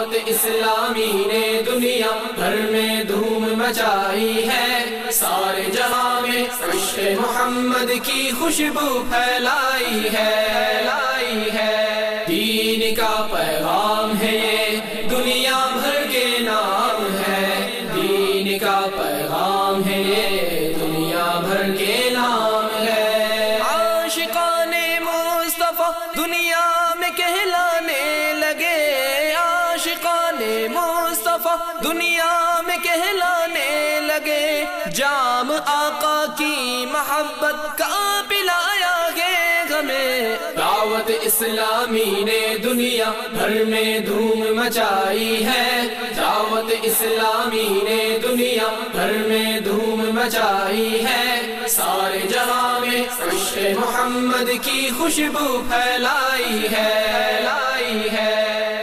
دعوت اسلامی نے دنیا بھر میں دھوم مچائی ہے، سارے جہاں میں عشق محمد کی خوشبو پھیلائی ہے، دین کا پیغام ہے یہ دنیا بھر کے نام ہے، دین کا پیغام ہے یہ دنیا بھر کے نام ہے۔ عاشقان مصطفیٰ دنیا میں کہلانے لگے، عاشقان مصطفیٰ دنیا میں کہلانے لگے، جام آقا کی محبت کا پلایا گے ہمیں۔ دعوت اسلامی نے دنیا بھر میں دھوم مچائی ہے، دعوت اسلامی نے دنیا بھر میں دھوم مچائی ہے، سارے جہاں میں عشق محمد کی خوشبو پھیلائی ہے،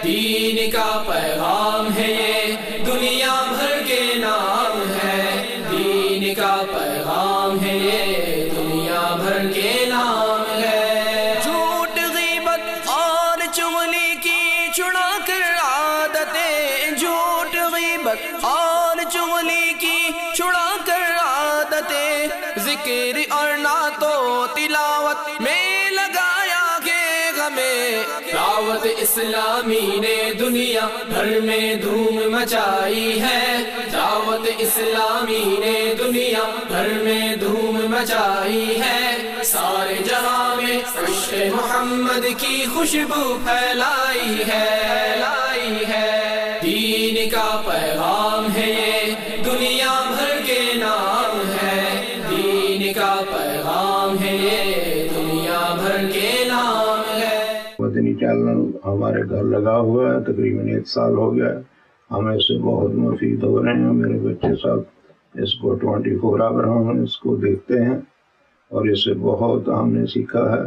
دین کا پیغام ہے یہ دنیا بھر کے نام ہے، دین کا پیغام ہے یہ دنیا بھر کے نام ہے۔ جھوٹ غیبت اور چغلی کی چھڑا کر عادتیں، جھوٹ غیبت اور چغلی کی چھڑا کر عادتیں، ذکر اور نعت و تلاوت میں لگایا گے ہمیں۔ دعوت اسلامی نے دنیا بھر میں دھوم مچائی ہے، دعوت اسلامی نے دنیا بھر میں دھوم مچائی ہے، سارے جہاں میں عشق محمد کی خوشبو پھیلائی ہے، دین کا پیغام ہے یہ دنیا بھر کے نام ہے، دین کا پیغام ہے یہ دنیا بھر کے نام ہے۔ مدنی چینل ہمارے گھر لگا ہوا ہے، تقریباً 1 سال ہو گیا ہے، ہم اس سے بہت مفید ہو رہے ہیں۔ میرے بچے سب اس کو 24 آور ہم اس کو دیکھتے ہیں اور اس سے بہت ہم نے سیکھا ہے،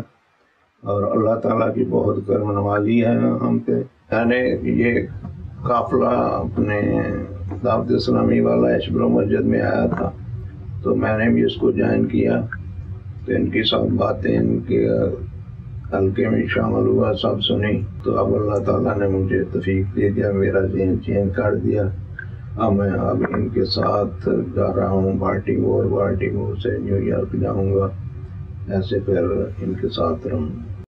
اور اللہ تعالیٰ کی بہت کرم نوازی ہے ہم پہ۔ میں نے یہ قافلہ اپنے دعوت اسلامی والا اشبر مسجد میں آیا تھا، تو میں نے بھی اس کو جوائن کیا، تو ان کی سب باتیں ان کے حلقے میں شامل ہوا، سب سنی، تو اب اللہ تعالیٰ نے مجھے توفیق دے دیا، میرا ذہن چینج کر دیا۔ اب میں ان کے ساتھ جا رہا ہوں بالٹیمور سے نیو یارک جاؤں گا، ایسے پھر ان کے ساتھ رہوں۔